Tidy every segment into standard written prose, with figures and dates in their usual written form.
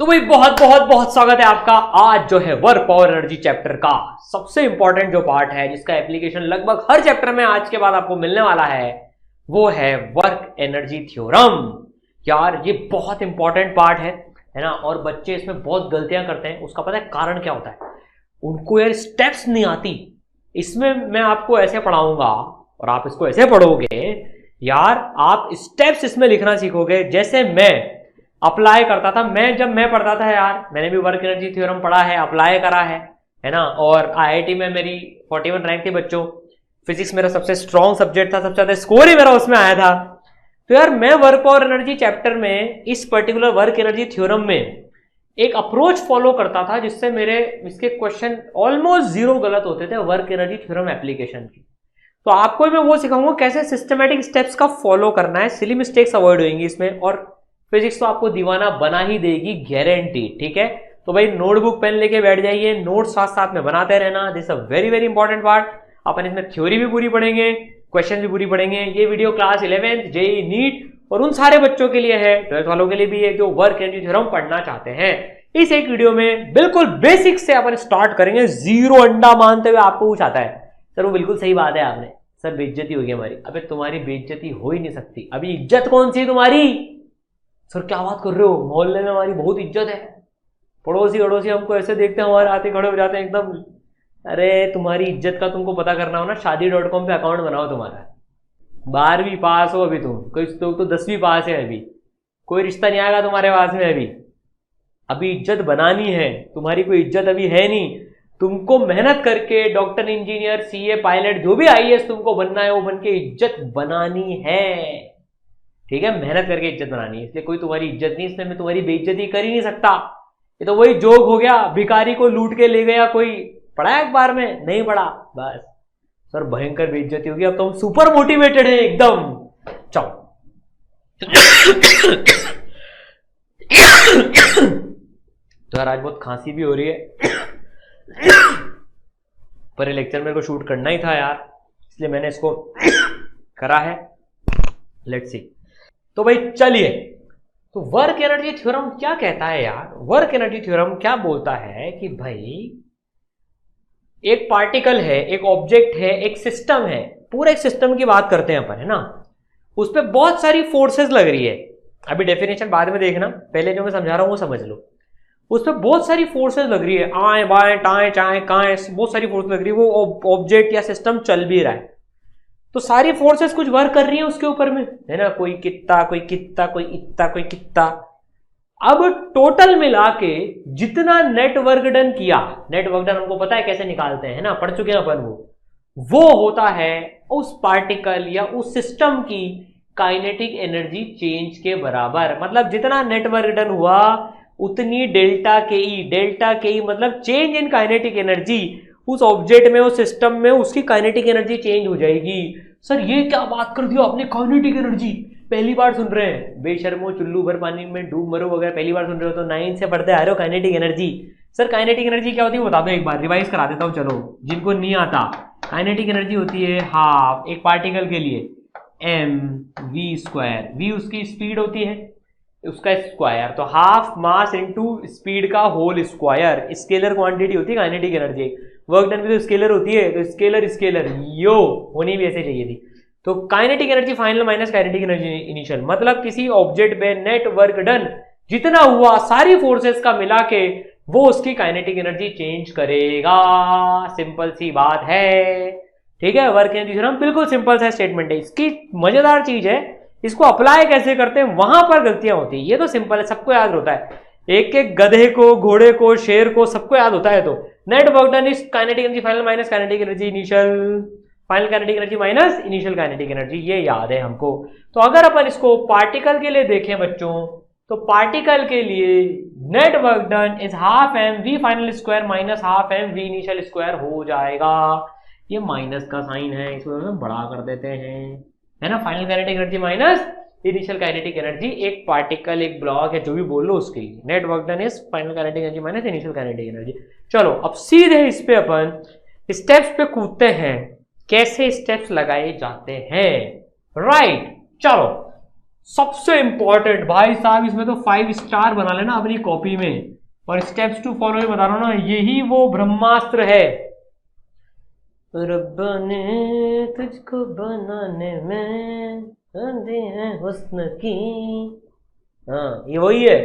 तो भाई बहुत बहुत बहुत स्वागत है आपका। आज जो है वर्क पावर एनर्जी चैप्टर का सबसे इंपॉर्टेंट जो पार्ट है, जिसका एप्लीकेशन लगभग हर चैप्टर में आज के बाद आपको मिलने वाला है, वो है वर्क एनर्जी थ्योरम। यार ये बहुत इंपॉर्टेंट पार्ट है ना। और बच्चे इसमें बहुत गलतियां करते हैं। उसका पता है कारण क्या होता है? उनको यार स्टेप्स नहीं आती। इसमें मैं आपको ऐसे पढ़ाऊंगा और आप इसको ऐसे पढ़ोगे यार, आप स्टेप्स इसमें लिखना सीखोगे। जैसे मैं अप्लाई करता था, जब मैं पढ़ता था यार, मैंने भी वर्क एनर्जी थ्योरम पढ़ा है, अप्लाई करा है ना। और आईआईटी में मेरी 41 रैंक थी बच्चों। फिजिक्स मेरा सबसे स्ट्रॉन्ग सब्जेक्ट था, सबसे ज्यादा स्कोर ही मेरा उसमें आया था। तो यार मैं वर्क पावर एनर्जी चैप्टर में इस पर्टिकुलर वर्क एनर्जी थ्योरम में एक अप्रोच फॉलो करता था, जिससे मेरे इसके क्वेश्चन ऑलमोस्ट 0 गलत होते थे वर्क एनर्जी थ्योरम एप्लीकेशन की। तो आपको मैं वो सिखाऊंगा कैसे सिस्टमेटिक स्टेप्स का फॉलो करना है, सिली मिस्टेक्स अवॉइड होंगी इसमें, और फिजिक्स तो आपको दीवाना बना ही देगी, गारंटी। ठीक है, तो भाई नोटबुक पेन लेके बैठ जाइए, नोट साथ साथ में बनाते रहना। This a very very important part. अपन इसमें थ्योरी भी पूरी पढ़ेंगे, क्वेश्चन भी पूरी पढ़ेंगे। ये video class 11th JEE NEET और उन सारे बच्चों के लिए है, 12th वालों के लिए भी है, जो वर्क एनर्जी थ्योरम पढ़ना चाहते हैं। इस एक वीडियो में बिल्कुल बेसिक से अपन स्टार्ट करेंगे, 0 अंडा मानते हुए। आपको कुछ आता है सर? वो बिल्कुल सही बात है आपने, सर बेइज्जती होगी हमारी। अबे तुम्हारी बेइज्जती हो ही नहीं सकती। अभी इज्जत कौन सी है तुम्हारी? सर क्या बात कर रहे हो, मोहल्ले में हमारी बहुत इज्जत है, पड़ोसी अड़ोसी हमको ऐसे देखते हैं, हमारे आते खड़े हो जाते हैं एकदम। अरे तुम्हारी इज्जत का तुमको पता करना हो ना, शादी.com पे अकाउंट बनाओ तुम्हारा। 12वीं पास हो अभी तुम, कोई तो 10वीं पास है अभी, कोई रिश्ता नहीं आएगा तुम्हारे पास में अभी इज्जत बनानी है तुम्हारी। कोई इज्जत अभी है नहीं। तुमको मेहनत करके डॉक्टर, इंजीनियर, सीए, पायलट, जो भी आईएएस तुमको बनना है, वो बन के इज्जत बनानी है। ठीक है, मेहनत करके इज्जत बनानी है। इसलिए कोई तुम्हारी इज्जत नहीं, इसलिए मैं तुम्हारी बेइज्जती कर ही नहीं सकता। ये तो वही जोक हो गया, भिखारी को लूट के ले गया कोई, पढ़ा एक बार में नहीं पढ़ा, बस सर भयंकर बेइज्जती होगी। अब तो हम सुपर मोटिवेटेड है एकदम। चलो तो यार आज बहुत खांसी भी हो रही है, पर ये लेक्चर मेरे को शूट करना ही था यार, इसलिए मैंने इसको करा है। Let's see. तो भाई चलिए, तो वर्क एनर्जी थ्योरम क्या कहता है यार? वर्क एनर्जी थ्योरम क्या बोलता है कि भाई एक पार्टिकल है, एक ऑब्जेक्ट है, एक सिस्टम है, पूरा एक सिस्टम की बात करते हैं अपन, है ना। उस पर बहुत सारी फोर्सेस लग रही है। अभी डेफिनेशन बाद में देखना, पहले जो मैं समझा रहा हूं वो समझ लो। उस पर बहुत सारी फोर्सेस लग रही है, आए बाएं टाएं चाएं काएं, बहुत सारी फोर्स लग रही है। वो ऑब्जेक्ट या सिस्टम चल भी रहा है, तो सारी फोर्सेस कुछ वर्क कर रही है उसके ऊपर में, है ना। कोई कितना, कोई कितना, कोई इतना, कोई कितना। अब टोटल मिला के जितना नेट वर्क डन किया, नेट वर्क डन हमको पता है कैसे निकालते हैं, ना, पढ़ चुके हैं अपन। वो होता है उस पार्टिकल या उस सिस्टम की काइनेटिक एनर्जी चेंज के बराबर। मतलब जितना नेट वर्क डन हुआ उतनी डेल्टा के ई मतलब चेंज इन काइनेटिक एनर्जी उस ऑब्जेक्ट में, उस सिस्टम में, उसकी काइनेटिक एनर्जी चेंज हो जाएगी। सर ये क्या बात कर दिया आपने, काइनेटिक एनर्जी पहली बार सुन रहे हैं? बेशर्मो, चुल्लू भर पानी में डूब मरो वगैरह पहली बार सुन रहे हो तो 9 से पढ़ते आ रहे हो kinetic energy. Sir kinetic energy क्या होती है बता दो एक बार, रिवाइज करा देता हूँ चलो, जिनको नहीं आता। काइनेटिक एनर्जी होती है हाफ, एक पार्टिकल के लिए mv², v उसकी स्पीड होती है, उसका स्क्वायर, तो हाफ मास इनटू स्पीड का होल स्क्वायर। स्केलर क्वांटिटी होती है काइनेटिक एनर्जी। वर्क डन भी तो स्केलर होती है, तो स्केलर यो होनी भी ऐसे चाहिए थी। तो kinetic energy final minus kinetic energy initial, मतलब किसी ऑब्जेक्ट पे नेट वर्क डन जितना हुआ सारी फोर्सेस का मिला के वो उसकी काइनेटिक एनर्जी चेंज करेगा। सिंपल सी बात है। ठीक है, वर्क एनर्जी थ्योरम बिल्कुल सिंपल सा स्टेटमेंट है। इसकी मजेदार चीज है, इसको अप्लाई कैसे करते हैं वहां पर गलतियां होती है। ये तो सिंपल है, सबको याद होता है, एक एक गधे को, घोड़े को, शेर को, सबको याद होता है। तो net work done is kinetic energy final minus kinetic energy initial, final kinetic energy minus initial kinetic energy, ये याद है हमको। तो अगर अपन इसको पार्टिकल के लिए देखें बच्चों, तो पार्टिकल के लिए net work done is half m v final square minus half m v initial square हो जाएगा। ये माइनस का साइन है, इसको हम बड़ा कर देते हैं, है ना। Final kinetic energy minus initial kinetic energy, एक पार्टिकल, एक ब्लॉक है, जो भी बोल लो उसके लिए net work done is final kinetic energy minus initial kinetic energy. चलो अब सीधे इस पे अपन स्टेप्स पे कूदते हैं, कैसे स्टेप्स लगाए जाते हैं। राइट, चलो सबसे इंपॉर्टेंट भाई साहब, इसमें तो 5 स्टार बना लेना अपनी कॉपी में। और स्टेप्स टू फॉलो बता रहा हूं ना, यही वो ब्रह्मास्त्र है। रब्बा ने तुझको बनाने में आंधी है हुस्न की, हाँ ये वही है।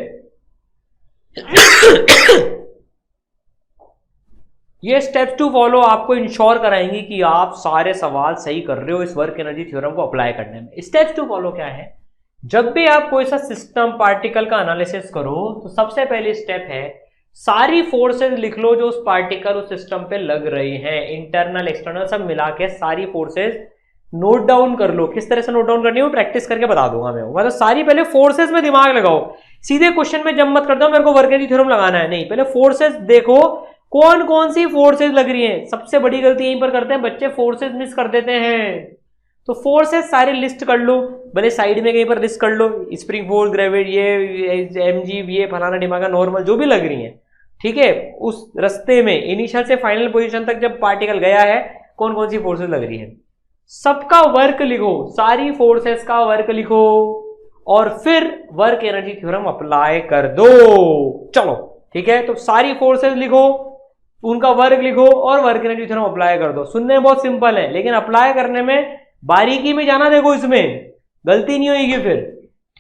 ये स्टेप्स टू फॉलो आपको इंश्योर कराएंगी कि आप सारे सवाल सही कर रहे हो इस वर्क एनर्जी थ्योरम को अप्लाई करने में। स्टेप्स टू फॉलो क्या है? जब भी आप कोई सा सिस्टम पार्टिकल का एनालिसिस करो तो सबसे पहली स्टेप है सारी फोर्सेस लिख लो जो उस पार्टिकल उस सिस्टम पे लग रही हैं, इंटरनल एक्सटर्नल सब मिला के सारी फोर्सेस नोट डाउन कर लो। किस तरह से नोट डाउन करनी है प्रैक्टिस करके बता दूंगा मैं। मतलब सारी पहले फोर्सेस में दिमाग लगाओ, सीधे क्वेश्चन में जब मत करता हूं मेरे को वर्क एनर्जी थ्योरम लगाना है, नहीं, पहले फोर्सेस देखो कौन कौन सी फोर्सेस लग रही हैं। सबसे बड़ी गलती यहीं पर करते हैं बच्चे, फोर्सेस मिस कर देते हैं। तो फोर्सेस सारे लिस्ट कर लो, भले साइड में कहीं पर लिस्ट कर लो, स्प्रिंग फोर्स, ग्रेविटी, ये mg, ये फलाना डिमागा, नॉर्मल जो भी लग रही हैं, ठीक है। उस रास्ते में इनिशियल से फाइनल पोजीशन तक जब पार्टिकल गया है कौन कौन सी फोर्सेस लग रही है, सबका वर्क लिखो, सारी फोर्सेस का वर्क लिखो और फिर वर्क एनर्जी थ्योरम अप्लाई कर दो। चलो ठीक है, तो सारी फोर्सेस लिखो, उनका वर्क लिखो और वर्क एनर्जी थ्योरम अप्लाई कर दो। सुनने में बहुत सिंपल है लेकिन अप्लाई करने में बारीकी में जाना, देखो इसमें गलती नहीं होगी फिर,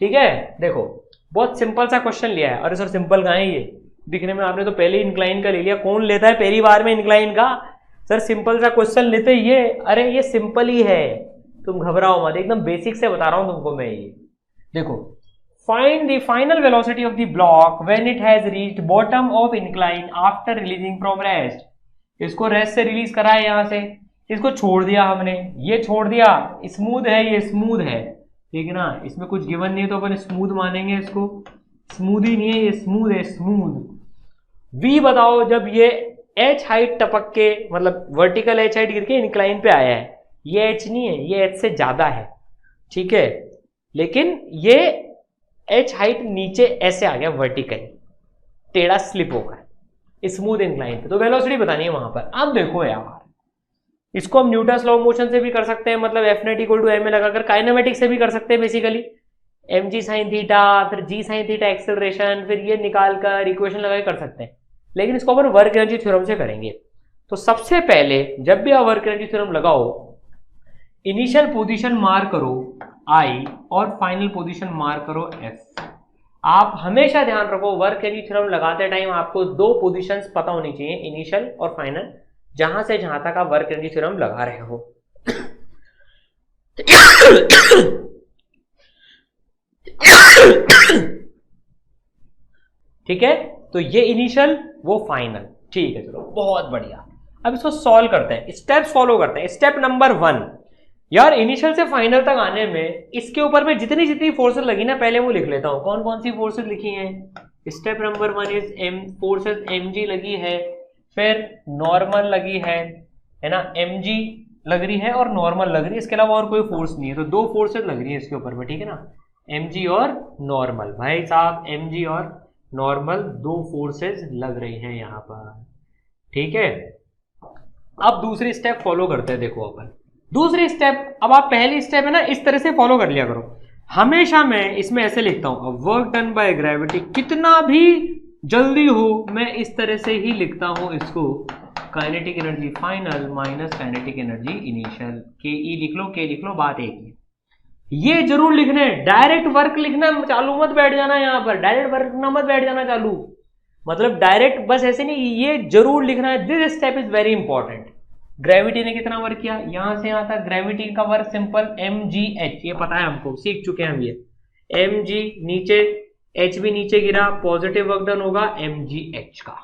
ठीक है। देखो बहुत सिंपल सा क्वेश्चन लिया है। अरे सर सिंपल कहां है, ये दिखने में आपने तो पहले इंक्लाइन का ले लिया, कौन लेता है पहली बार में इंक्लाइन का? सर सिंपल सा क्वेश्चन लेते ये, अरे ये सिंपल ही है, तुम घबराओ मत, एकदम बेसिक से बता रहा हूं तुमको मैं। ये देखो, find the final velocity of the block when it has reached bottom of incline after releasing from rest. इसको रेस्ट से रिलीज करा है, यहां से इसको छोड़ दिया हमने, ये छोड़ दिया, स्मूथ है, ये स्मूथ है, ठीक है ना। इसमें कुछ गिवन नहीं है तो अपन स्मूथ मानेंगे इसको, स्मूथ ही नहीं है, ये स्मूथ है, स्मूथ। वी बताओ, जब ये एच हाइट टपक के, मतलब वर्टिकल एच हाइट गिर के इंक्लाइन पे आया है, ये एच नहीं है, ये एच से ज्यादा है, ठीक है, लेकिन ये एच हाइट नीचे ऐसे आ गया वर्टिकल, टेढ़ा स्लिप होकर स्मूथ इंक्लाइन पे, तो वेलोसिटी बतानी है वहां पर। अब देखो यार, इसको हम न्यूटन्स लॉ ऑफ मोशन से भी कर सकते हैं, मतलब F net equal to m a लगाकर, काइनेमेटिक्स से भी कर सकते हैं basically, m g sine theta फिर जी साइन थीटा एक्सेलरेशन, फिर ये निकाल कर इक्वेशन लगा कर सकते हैं, लेकिन इसको अपन वर्क एनर्जी थ्योरम से करेंगे। तो सबसे पहले जब भी आप वर्क एनर्जी थ्योरम लगाओ, इनिशियल पोजीशन मार्क करो आई और फाइनल पोजीशन मार्क करो एफ। आप हमेशा ध्यान रखो वर्क एनर्जी थ्योरम लगाते टाइम आपको दो पोजीशंस पता होनी चाहिए, इनिशियल और फाइनल, जहां से जहां तक आप वर्क एनर्जी थ्योरम लगा रहे हो। ठीक है, तो ये इनिशियल वो फाइनल, ठीक है, चलो बहुत बढ़िया। अब इसको सॉल्व करते हैं, स्टेप्स फॉलो करते हैं। स्टेप नंबर 1, यार इनिशियल से फाइनल तक आने में इसके ऊपर में जितनी जितनी फोर्सेस लगी ना पहले वो लिख लेता हूं, कौन कौन सी फोर्सेस लिखी हैं। Step number 1 is m, forces mg लगी है, फिर नॉर्मल लगी है ना, mg लग रही है और नॉर्मल लग रही है, इसके अलावा और कोई फोर्स नहीं है, तो दो फोर्सेस लग रही है इसके ऊपर में, ठीक है ना, mg और नॉर्मल। भाई साहब mg और नॉर्मल दो फोर्सेस लग रही हैं यहां पर, ठीक है। अब दूसरी स्टेप फॉलो करते हैं, देखो अपन दूसरी स्टेप, अब आप पहली स्टेप है ना इस तरह से फॉलो कर लिया करो। हमेशा मैं इसमें ऐसे लिखता हूं, वर्क डन बाय ग्रेविटी, कितना भी जल्दी हो मैं इस तरह से ही लिखता हूं इसको, kinetic energy final minus kinetic energy initial, के ई लिख लो, के लिख लो, बात एक ही। ये जरूर लिखना है, डायरेक्ट वर्क लिखना चालू मत बैठ जाना, यहां पर डायरेक्ट वर्क ना मत बैठ जाना चालू, मतलब डायरेक्ट बस ऐसे नहीं, ये जरूर लिखना है, this step is very important. Gravity ने कितना वर्क किया, यहां से यहां तक ग्रेविटी का वर्क सिंपल mgh, ये पता है हमको, सीख चुके हैं हम ये, mg नीचे, h भी नीचे गिरा, पॉजिटिव वर्क डन होगा mgh का,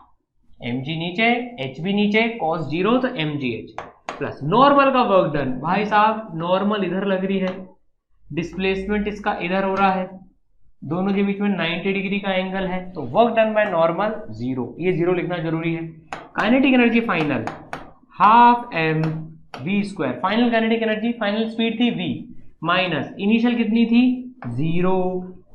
mg नीचे h भी नीचे, cos 0 तो mgh प्लस नॉर्मल का वर्क डन। भाई साहब नॉर्मल इधर लग रही है, डिस्प्लेसमेंट इसका इधर हो रहा है, दोनों के बीच में 90 डिग्री का एंगल है, तो वर्क डन बाय नॉर्मल 0, ये 0 लिखना जरूरी है। Kinetic energy final half m v square, final kinetic energy, final speed थी v माइनस इनिशियल कितनी थी 0।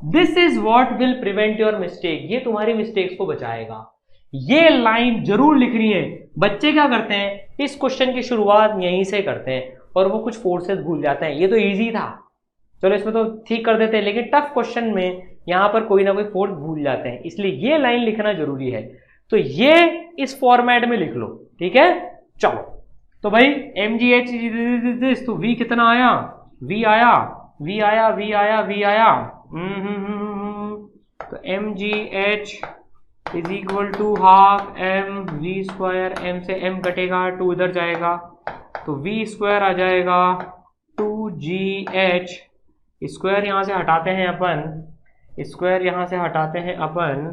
This is what will prevent your mistake, ये तुम्हारी मिस्टेक्स को बचाएगा। ये लाइन जरूर लिख रही है। बच्चे क्या करते हैं, इस क्वेश्चन की शुरुआत यहीं से करते हैं और वो कुछ फोर्सेस भूल जाते हैं। ये तो इजी था, चलो इसमें तो ठीक कर देते हैं, लेकिन टफ क्वेश्चन में यहां पर कोई ना कोई फोर्स भूल जाते हैं, इसलिए ये लाइन लिखना जरूरी है। तो ये इस फॉर्मेट में लिख लो, ठीक है। चलो तो भाई mgh, तो v कितना आया, v आया, v आया, v आया, v आया। तो mgh is equal to half m v square, m से m कटेगा, 2 इधर जाएगा, तो v स्क्वायर आ जाएगा 2gh। स्क्वायर यहां से हटाते हैं अपन, स्क्वायर यहां से हटाते हैं अपन,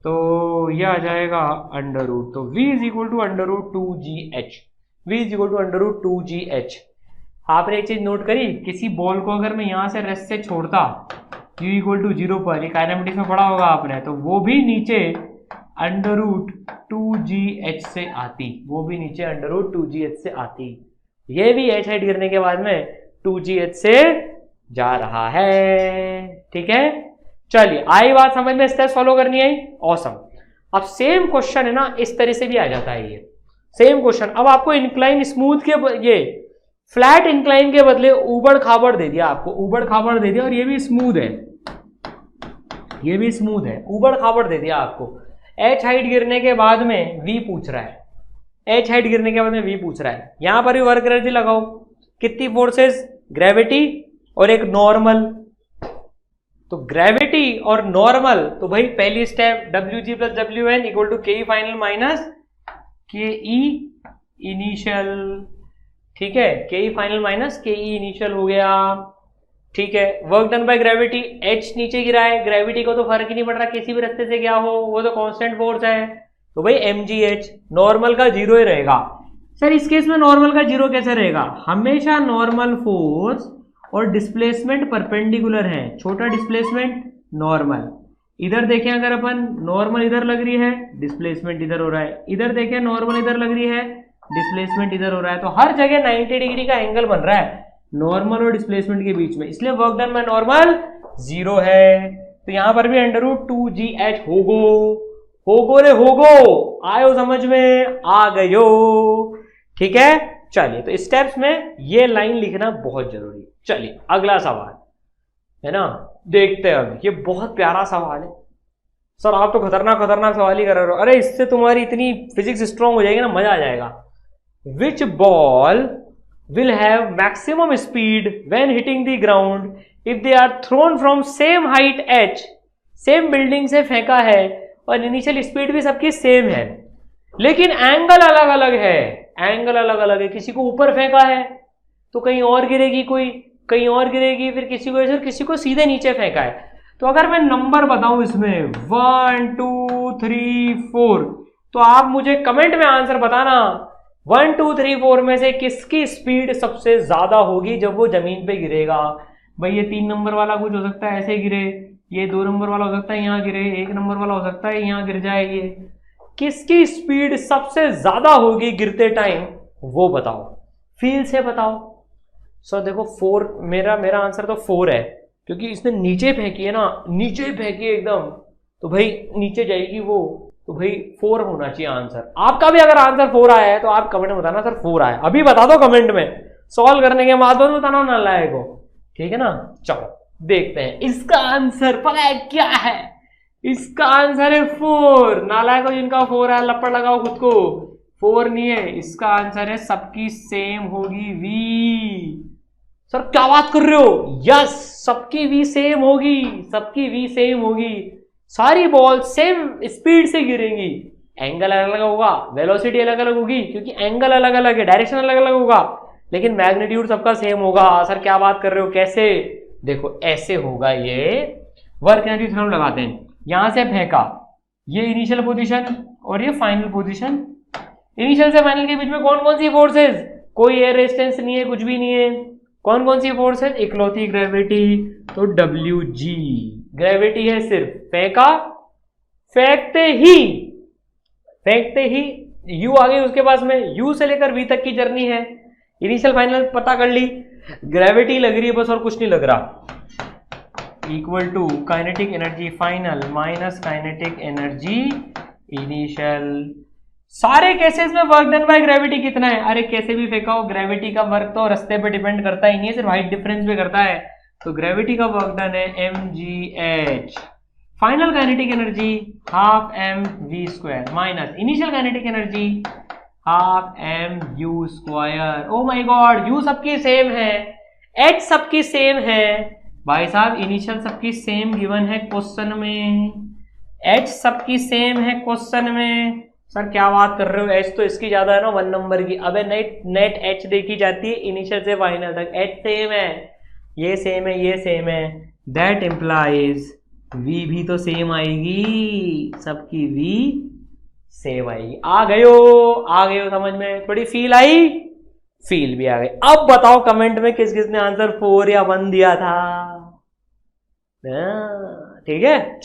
तो यह आ जाएगा अंडर रूट। तो v is equal to under root 2gh, v is equal to under root 2gh। आपने एक चीज नोट करी, किसी बॉल को अगर मैं यहां से रेस्ट से छोड़ता u इक्वल टू 0 पर, ये काइनेमेटिक्स में पढ़ा होगा आपने, तो वो भी नीचे अंडर रूट 2gh से आती, वो भी नीचे अंडर रूट 2gh से आती। ये भी h हाइट गिरने के बाद में 2gh से जा रहा है, ठीक है। चलिए आई बात समझ में, स्टेप्स फॉलो करनी है, ऑसम। अब सेम क्वेश्चन है ना, इस तरह से भी आ जाता है ये सेम क्वेश्चन। अब आपको इंक्लाइन स्मूथ के, ये फ्लैट इंक्लाइन के बदले ऊबड़ खाबड़ दे दिया, आपको ऊबड़ खाबड़ दे दिया, और ये भी स्मूथ है, ये भी स्मूथ है, ऊबड़ खाबड़ दे दिया आपको। h हाइट गिरने के बाद में v पूछ रहा है, h हाइट गिरने के बाद में v पूछ रहा है। यहां पर भी वर्क एनर्जी लगाओ, कितनी फोर्सेस, ग्रेविटी और एक नॉर्मल। तो ग्रेविटी और नॉर्मल, तो भाई पहली step wg plus wn equal to ke final minus ke initial, ठीक है, ke final minus ke initial हो गया, ठीक है। Work done by gravity, h नीचे गिरा है, ग्रेविटी को तो फर्क ही नहीं पड़ रहा किसी भी रास्ते से क्या हो, वो तो कांस्टेंट फोर्स है, तो भाई mgh नॉर्मल का 0 ही रहेगा। सर इस केस में नॉर्मल का 0 कैसे रहेगा, हमेशा नॉर्मल फोर्स और डिस्प्लेसमेंट परपेंडिकुलर है, छोटा डिस्प्लेसमेंट नॉर्मल। इधर देखें अगर अपन, नॉर्मल इधर लग रही है, डिस्प्लेसमेंट इधर हो रहा है, इधर देखें नॉर्मल इधर लग रही है, डिस्प्लेसमेंट इधर हो रहा है, तो हर जगह 90 डिग्री का एंगल बन रहा है नॉर्मल और डिस्प्लेसमेंट के बीच में, इसलिए वर्क डन बाय नॉर्मल 0 है। तो यहां पर भी अंडर रूट 2gh होगो रे होगो, आयो समझ में, आ गयो, ठीक है। चलिए तो स्टेप्स में ये लाइन लिखना बहुत जरूरी है। चलिए अगला सवाल है ना, देखते हैं। अब ये बहुत प्यारा सवाल है। सर आप तो खतरनाक खतरनाक सवाल ही कर रहे हो, अरे इससे तुम्हारी इतनी फिजिक्स स्ट्रांग हो जाएगी ना, मजा आ जाएगा। विच ball will have maximum speed when hitting the ground if they are thrown from same height h, same building से फेंका है और इनिशियल स्पीड भी सबकी सेम है, लेकिन एंगल अलग अलग है, एंगल अलग अलग है। किसी को ऊपर फेंका है तो कहीं और गिरेगी, कोई कहीं और गिरेगी, फिर किसी को ऐसे, किसी को सीधे नीचे फेंका है। तो अगर मैं नंबर बताऊं इसमें 1 2 3 4, तो आप मुझे कमेंट में आंसर बताना 1 2 3 4 में से किसकी स्पीड सबसे ज्यादा होगी जब वो जमीन पे गिरेगा। भाई ये 3 नंबर वाला कुछ हो सकता है ऐसे गिरे, ये 2 नंबर वाला हो सकता है यहाँ गिरे, 1 नंबर वाला हो सकता है यहाँ गिर जाए। ये किसकी स्पीड सबसे ज्यादा होगी गिरते टाइम, वो बताओ, फील से बताओ। सर देखो 4, मेरा आंसर तो 4 है, क्योंकि इसने नीचे फेंकी है ना, नीचे फेंकी है एकदम, तो भाई नीचे जाएगी वो, तो भाई 4 होना चाहिए आंसर। आपका भी अगर आंसर 4 आया है तो आप कमेंट में बताना सर 4 आया, अभी बता दो कमेंट में, सॉल्व करने के बाद बताना नालायक को, ठीक है ना। चलो देखते हैं इसका आंसर पता है क्या है, इसका आंसर है 4। नालायक को जिनका 4 है लपड़ लगाओ खुद को, 4 नहीं है, इसका आंसर है सबकी सेम होगी v। सर क्या बात कर रहे हो, यस सबकी v सेम होगी, सबकी v सेम होगी, सारी बॉल सेम स्पीड से गिरेंगी, एंगल अलग अलग होगा, वेलोसिटी अलग अलग होगी, क्योंकि एंगल अलग अलग है, डायरेक्शन अलग अलग होगा, लेकिन मैग्नीट्यूड सबका सेम होगा। सर क्या बात कर रहे हो, कैसे, देखो ऐसे होगा। ये वर्क एनर्जी थ्योरम लगाते हैं, यहां से फेंका, ये इनिशियल पोजीशन और ये फाइनल पोजीशन, इनिशियल से फाइनल के बीच में कौन कौन सी फोर्सेस, कोई एयर रेजिस्टेंस नहीं है, कुछ भी नहीं है, कौन कौन सी फोर्स है, इकलौती ग्रेविटी, तो WG ग्रेविटी है सिर्फ, फेंका, फेंकते ही U आ गई उसके पास में, U से लेकर V तक की जर्नी है, इनिशियल फाइनल पता कर ली, ग्रेविटी लग रही है बस और कुछ नहीं लग रहा, equal to kinetic energy final minus kinetic energy initial. सारे केसेस में वर्क डन बाय ग्रेविटी कितना है, अरे कैसे भी फेंका हो, ग्रेविटी का वर्क तो रास्ते पे डिपेंड करता ही नहीं है, सिर्फ हाइट डिफरेंस पे करता है, तो ग्रेविटी का वर्क डन है mgh, final kinetic energy half m v square minus initial kinetic energy half m u square. Oh my god, you सबकी सेम है, एच सबकी सेम है भाई साहब, इनिशियल सबकी सेम गिवन है क्वेश्चन में, एच सबकी सेम है क्वेश्चन में। सर क्या बात कर रहे हो, एच तो इसकी ज्यादा है ना 1 नंबर की। अबे नेट एच देखी जाती है इनिशियल से फाइनल तक, एच सेम है, ये सेम है, ये सेम है, दैट इम्प्लाइज वी भी तो सेम आएगी, सबकी वी सेम आएगी। आ गए हो समझ में, थोड़ी फील आई, फील भी आ गई। अब बताओ कमेंट में किस किसने आंसर 4 या 1 दिया था। ठीक है,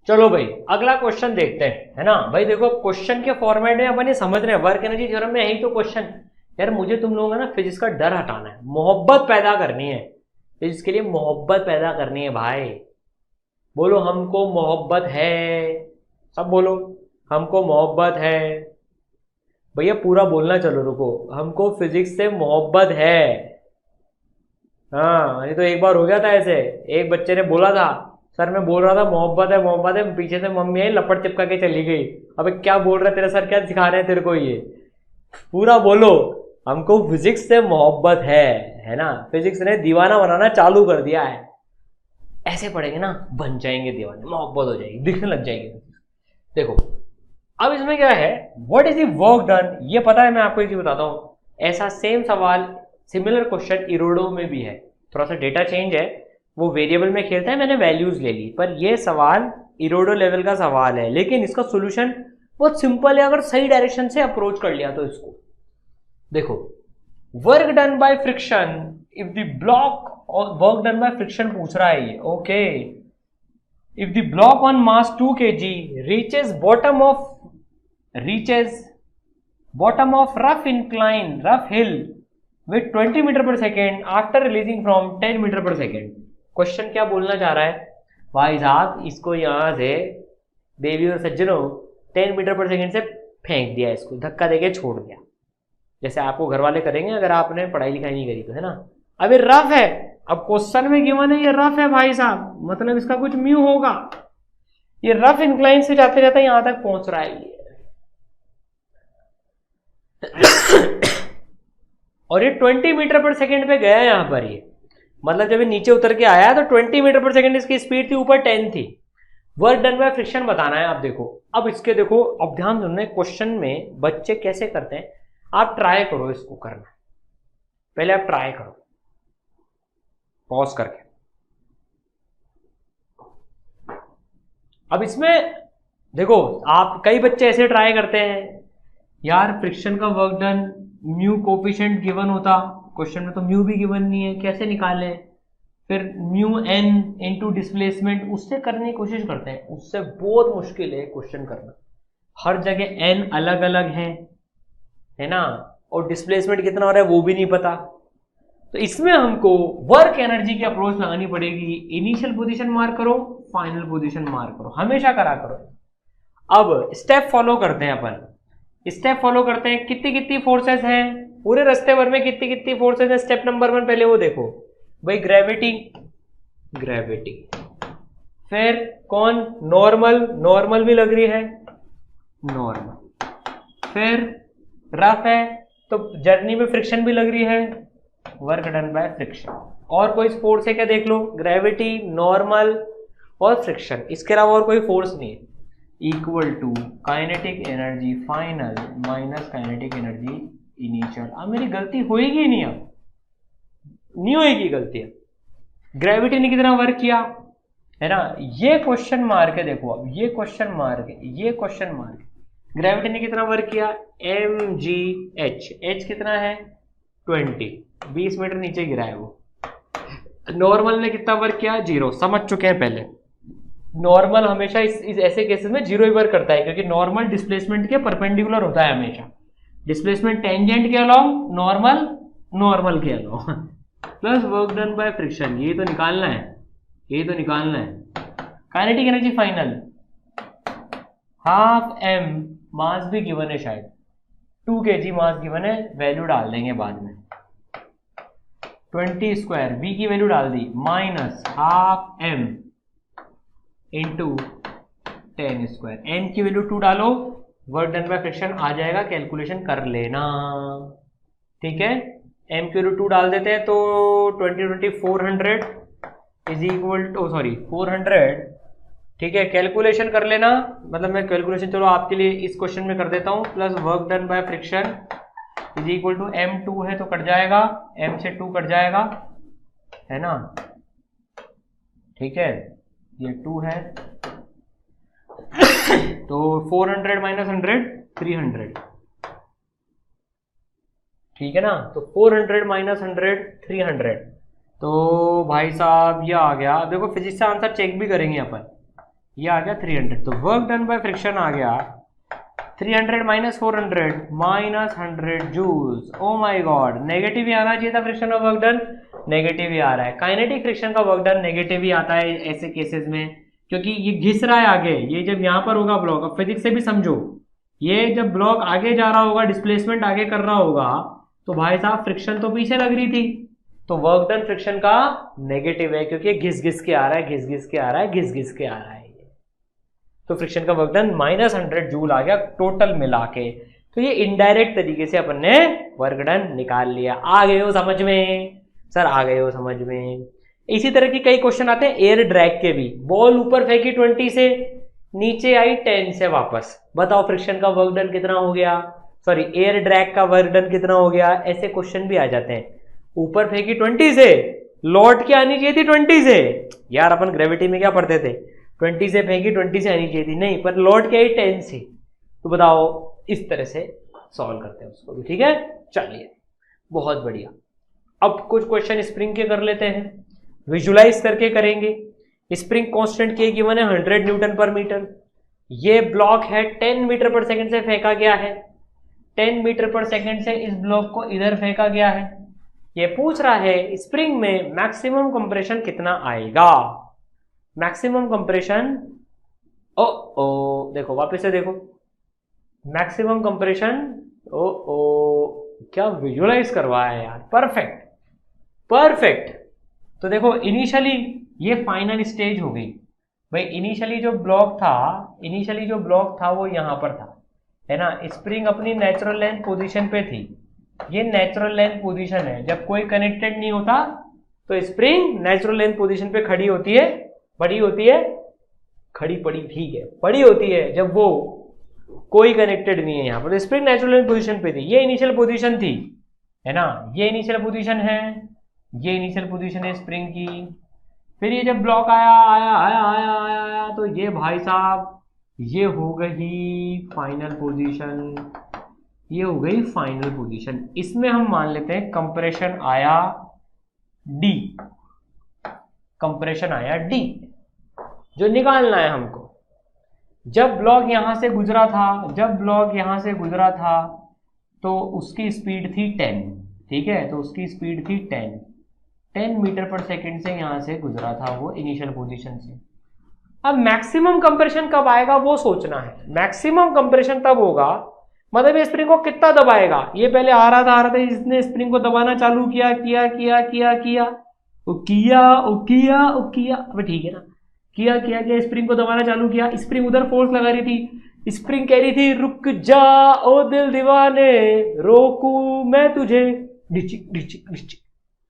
चलो भाई अगला क्वेश्चन देखते हैं, है ना भाई। देखो क्वेश्चन के फॉर्मेट में अपन ये समझ रहे हैं, वर्क एनर्जी थ्योरम में यही तो क्वेश्चन। यार मुझे तुम लोगों का ना फिजिक्स का डर हटाना है, मोहब्बत पैदा करनी है, फिजिक्स के लिए मोहब्बत पैदा करनी है भाई। बोलो हमको मोहब्बत है, सब बोलो हमको मोहब्बत है। भैया पूरा बोलना, चलो रुको, हमको फिजिक्स से मोहब्बत है। हाँ ये तो एक बार हो गया था ऐसे, एक बच्चे ने बोला था सर मैं बोल रहा था मोहब्बत है, पीछे से मम्मी आई लपट चिपका के चली गई। अबे क्या बोल रहे तेरे सर, क्या सिखा रहे हैं तेरे को ये, पूरा बोलो हमको फिजिक्स से मोहब्बत है ना। फिजिक्स ने दीवाना बनाना चालू कर दिया है, ऐसे पढ़ेंगे ना बन जाएंगे दीवाने, मोहब्बत हो जाएगी, दिखने लग जाएगी। देखो अब इसमें क्या है, what is the work done, ये पता है। मैं आपको एक चीज बताता हूँ, ऐसा सेम सवाल सिमिलर क्वेश्चन इरोडो में भी है, थोड़ा सा डेटा चेंज है, वो वेरिएबल में खेलता है, मैंने वैल्यूज ले ली, पर ये सवाल इरोडो लेवल का सवाल है, लेकिन इसका सोल्यूशन बहुत सिंपल है अगर सही डायरेक्शन से अप्रोच कर लिया तो। इसको देखो, work done by friction if the block, work done by friction पूछ रहा है ये, okay. If the block on mass 2 kg reaches bottom of rough incline, rough hill with 20 metre per second after releasing from 10 metre per second. Question क्या बोलना चाह रहा है भाई साहब, इसको यहां से देवी और सज्जनों 10 मीटर पर सेकेंड से फेंक दिया, इसको धक्का देके छोड़ दिया, जैसे आपको घर वाले करेंगे अगर आपने पढ़ाई लिखाई नहीं करी तो, है ना। अब ये रफ है, अब क्वेश्चन में गिवन है ये रफ है भाई साहब, मतलब इसका कुछ म्यू होगा। ये रफ इंक्लाइन से जाते जाते यहां तक पहुंच रहा है ये और ये 20 मीटर पर सेकेंड पे गया यहां पर, ये मतलब जब ये नीचे उतर के आया तो 20 मीटर पर सेकेंड इसकी स्पीड थी, ऊपर 10 थी। वर्क डन बाय फ्रिक्शन बताना है। आप देखो, अब इसके देखो, अब ध्यान देना क्वेश्चन में बच्चे कैसे करते हैं, आप ट्राई करो इसको करना, पहले आप ट्राई करो पॉज करके। अब इसमें देखो, आप कई बच्चे ऐसे ट्राई करते हैं, यार फ्रिक्शन का work done mu coefficient given होता, क्वेश्चन में तो म्यू भी गिवन नहीं है, कैसे निकालें, फिर म्यू एन इनटू डिस्प्लेसमेंट, उससे करने की कोशिश करते हैं, उससे बहुत मुश्किल है क्वेश्चन करना, हर जगह एन अलग अलग है ना, और डिस्प्लेसमेंट कितना हो रहा है वो भी नहीं पता। तो इसमें हमको वर्क एनर्जी की अप्रोच लगानी पड़ेगी, इनिशियल पोजीशन मार्क करो, फाइनल पोजीशन मार्क करो, हमेशा करा करो। अब स्टेप फॉलो करते हैं अपन, स्टेप फॉलो करते हैं, कितनी कितनी फोर्सेस हैं पूरे रास्ते भर में, कितनी कितनी फोर्सेस हैं। स्टेप नंबर 1 पहले वो देखो भाई, ग्रेविटी, फिर कौन, नॉर्मल भी लग रही है, नॉर्मल, फिर रफ है तो जर्नी में फ्रिक्शन भी लग रही है, वर्क डन बाय फ्रिक्शन। और कोई फोर्स है क्या देख लो, ग्रेविटी, नॉर्मल और फ्रिक्शन, इसके अलावा और कोई फोर्स नहीं है। Equal to kinetic energy final minus kinetic energy initial. अब मेरी गलती होएगी नहीं, अब नहीं होएगी गलती। ग्रेविटी ने कितना वर्क किया है ना, ये क्वेश्चन मार्क है, देखो अब ये क्वेश्चन मार्क है, ये क्वेश्चन मार्क है। ग्रेविटी ने कितना वर्क किया, mgh, h कितना है 20 मीटर नीचे गिरा है वो। नॉर्मल ने कितना वर्क किया, 0, समझ चुके हैं पहले। नॉर्मल हमेशा इस ऐसे केसेस में 0 ही वर्क करता है, क्योंकि नॉर्मल डिस्प्लेसमेंट के परपेंडिकुलर होता है हमेशा, डिस्प्लेसमेंट टेंजेंट के अलोंग, नॉर्मल के along, plus work done by friction, ये तो निकालना है, ये तो निकालना है। Kinetic energy final half M, mass भी गिवन है शायद, 2 kg मास गिवन है, वैल्यू डाल देंगे बाद में। 20 स्क्वायर, v की वैल्यू डाल दी minus half m into 10 square, n की वैल्यू 2 डालो, वर्क डन बाय फ्रिक्शन आ जाएगा, कैलकुलेशन कर लेना। ठीक है, m की वैल्यू 2 डाल देते हैं तो 20 400 इज इक्वल टू 400। ठीक है, कैलकुलेशन कर लेना, मतलब मैं कैलकुलेशन चलो आपके लिए इस क्वेश्चन में कर देता हूं, plus work done by friction is equal to m2 है तो कट जाएगा, m से 2 कट जाएगा, है ना। ठीक है, ये 2 है तो 400 माइनस 100 300। ठीक है ना, तो 400 माइनस 100 300, तो भाई साहब ये आ गया। देखो फिजिक्स से आंसर चेक भी करेंगे अपन, ये आ गया 300, तो वर्क डन बाय फ्रिक्शन आ गया 300 minus 400 minus 100 joules. Oh my god, negative ही आना चाहिए था फ्रिक्शन का वर्क डन, नेगेटिव ही आ रहा है। काइनेटिक फ्रिक्शन का वर्क डन नेगेटिव ही आता है ऐसे केसेस में, क्योंकि ये घिस रहा है आगे। ये जब यहाँ पर होगा ब्लॉक, अब फिजिक्स से भी समझो, ये जब ब्लॉक आगे जा रहा होगा, डिस्प्लेसमेंट आगे कर रहा होगा, तो भाई साहब फ्रिक्शन तो पीछे लग रही थी, तो वर्क डन फ्रिक्शन का नेगेटिव है, क्योंकि घिस घिस के आ रहा है, घिस घिस के आ रहा है, घिस घिस के आ रहा है। तो फ्रिक्शन का वर्क डन माइनस 100 जूल आ गया टोटल मिला के। तो ये इनडायरेक्ट तरीके से अपन ने वर्क डन निकाल लिया। आ गए हो समझ में सर, आ गए हो समझ में। इसी तरह की कई क्वेश्चन आते हैं एयर ड्रैग के भी। बॉल ऊपर फेंकी 20 से, नीचे आई 10 से वापस, बताओ फ्रिक्शन का वर्क डन कितना हो गया, सॉरी एयर ड्रैग का वर्क डन कितना हो गया। ऐसे क्वेश्चन भी आ जाते हैं। ऊपर फेंकी 20 से, लौट के आनी चाहिए थी 20 से। यार अपन ग्रेविटी में क्या पढ़ते थे, 20 से फेंकी 20 से आनी चाहिए थी, नहीं पर लौट के आई 10 से। तो बताओ इस तरह से सॉल्व करते हैं उसको भी। ठीक है, चलिए बहुत बढ़िया। अब कुछ क्वेश्चन स्प्रिंग के कर लेते हैं, विजुलाइज करके करेंगे। स्प्रिंग कांस्टेंट के गिवन है 100 न्यूटन पर मीटर। ये ब्लॉक है 10 मीटर पर सेकंड से फेंका गया है, 10 मीटर पर सेकंड से इस ब्लॉक को इधर फेंका गया है। ये पूछ रहा है स्प्रिंग में मैक्सिमम कंप्रेशन कितना आएगा। मैक्सिमम कंप्रेशन, ओ देखो वापस से देखो, मैक्सिमम कंप्रेशन, क्या विजुलाइज करवाया है यार, परफेक्ट परफेक्ट। तो देखो इनिशियली ये फाइनल स्टेज हो गई भाई। इनिशियली जो ब्लॉक था वो यहां पर था, है ना। स्प्रिंग अपनी नेचुरल लेंथ पोजीशन पे थी, ये नेचुरल लेंथ पोजीशन है। जब कोई कनेक्टेड नहीं होता तो स्प्रिंग नेचुरल लेंथ पोजीशन पे खड़ी होती है, पड़ी होती है, खड़ी पड़ी ठीक है, पड़ी होती है जब वो कोई कनेक्टेड नहीं है यहां पर। तो स्प्रिंग नेचुरल लेंथ पोजीशन पे थी, ये इनिशियल पोजीशन थी, है ना। ये इनिशियल पोजीशन है, ये इनिशियल पोजीशन है स्प्रिंग की। फिर ये जब ब्लॉक आया तो ये भाई साहब ये हो गई फाइनल पोजीशन, ये हो गई फाइनल पोजीशन। इसमें हम मान लेते हैं कंप्रेशन आया डी, कंप्रेशन आया डी, जो निकालना है हमको। जब ब्लॉक यहां से गुजरा था, तो उसकी स्पीड थी 10, ठीक है, तो उसकी स्पीड थी 10 मीटर पर सेकंड से यहां से गुजरा था वो इनिशियल पोजीशन से। अब मैक्सिमम कंप्रेशन कब आएगा वो सोचना है। मैक्सिमम कंप्रेशन तब होगा, मतलब ये स्प्रिंग को कितना दबाएगा। ये पहले आ रहा था, इसने स्प्रिंग को दबाना चालू किया, अब ठीक है ना, किया स्प्रिंग को दबाना चालू किया। स्प्रिंग उधर फोर्स लगा रही थी, स्प्रिंग कह रही थी रुक जा ओ दिल दीवाने, रोकू मैं तुझे,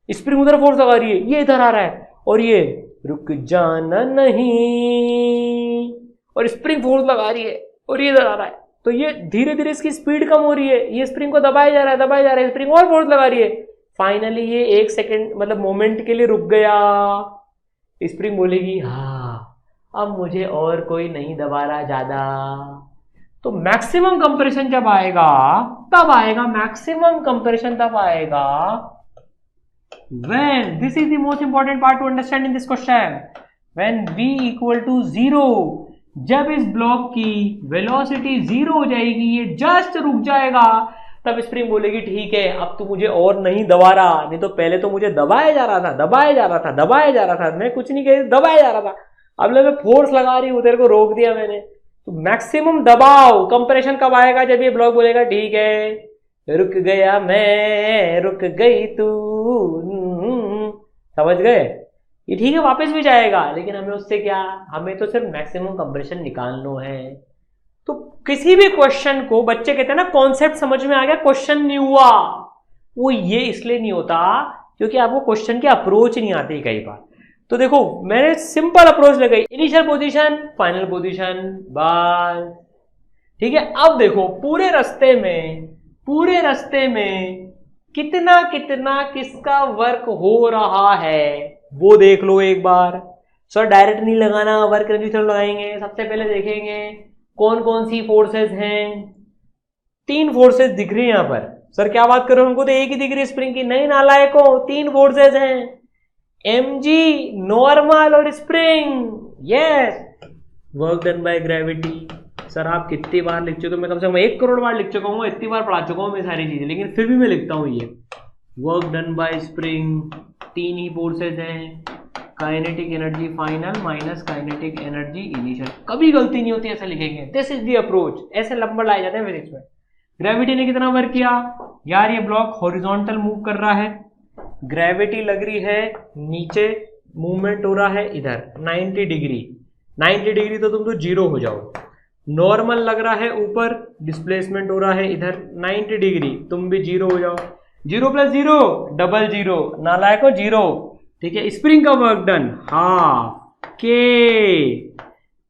स्प्रिंग उधर फोर्स लगा रही है, ये इधर आ रहा है, और ये रुक जाना नहीं, और स्प्रिंग फोर्स लगा रही है, और ये इधर आ रहा है। तो ये धीरे धीरे इसकी स्पीड कम हो रही है, ये स्प्रिंग को दबाया जा रहा है, स्प्रिंग और फोर्स लगा रही है। फाइनली ये 1 सेकेंड मतलब मोमेंट के लिए रुक गया। स्प्रिंग बोलेगी हाँ अब मुझे और कोई नहीं दबा रहा ज्यादा। तो मैक्सिमम कंप्रेशन जब आएगा तब आएगा, मैक्सिमम कंप्रेशन तब आएगा when, this is the most important part to understand in this question, when v equal to 0, जब इस ब्लॉक की वेलोसिटी 0 हो जाएगी, ये जस्ट रुक जाएगा, तब स्प्रिंग बोलेगी ठीक है अब तू मुझे और नहीं दबा रहा, नहीं तो पहले तो मुझे दबाया जा रहा था, मैं कुछ नहीं कह, दबाया जा रहा था, अब मैं फोर्स लगा रही हूं, तेरे को रोक दिया मैंने। तो मैक्सिमम दबाव कंप्रेशन कब आएगा, जब ये ब्लॉक बोलेगा ठीक है रुक गया मैं, रुक गई तू, समझ गए? ये ठीक है वापस भी जाएगा, लेकिन हमें उससे क्या, हमें तो सिर्फ मैक्सिमम कंप्रेशन निकालना है। तो किसी भी क्वेश्चन को बच्चे कहते हैं ना कॉन्सेप्ट समझ में आ गया, क्वेश्चन नहीं हुआ, वो ये इसलिए नहीं होता क्योंकि आपको क्वेश्चन की अप्रोच नहीं आती कई बार। तो देखो मैंने सिंपल अप्रोच लगाई, इनिशियल पोजीशन, फाइनल पोजीशन, बस ठीक है। अब देखो पूरे रास्ते में कितना कितना किसका वर्क हो रहा है वो देख लो एक बार। सर डायरेक्ट नहीं लगाना, वर्क एनर्जी थ्योरम लगाएंगे। सबसे पहले देखेंगे कौन कौन सी फोर्सेस हैं। 3 फोर्सेस दिख रही है यहां पर। सर क्या बात कर रहे हो, हमको तो एक ही दिख रही है स्प्रिंग की। नहीं नालायको, 3 फोर्सेस हैं, mg, नॉर्मल और spring. Yes, work done by gravity. Sir आप कितनी बार लिख चुके हो, मैं कम से कम 1 करोड़ बार लिख चुका हूँ, इतनी बार पढ़ा चुका हूँ मैं सारी चीजें, लेकिन फिर भी मैं लिखता हूँ ये वर्क डन बाय स्प्रिंग। 3 ही फोर्सेज हैं, kinetic energy final minus kinetic energy initial. कभी गलती नहीं होती ऐसा लिखेंगे, दिस इज द अप्रोच। ऐसे नंबर लाए जाते हैं फिजिक्स में। ग्रेविटी ने कितना वर्क किया यार, ये ब्लॉक हॉरिजॉन्टल मूव कर रहा है, ग्रेविटी लग रही है नीचे, मूवमेंट हो रहा है इधर 90 डिग्री। 90 डिग्री तो तुम तो 0 हो जाओ। नॉर्मल लग रहा है ऊपर, डिस्प्लेसमेंट हो रहा है इधर 90 डिग्री, तुम भी 0 हो जाओ। 0 + 0 डबल 0, नालायको 0। ठीक है, स्प्रिंग का वर्क डन हाफ के,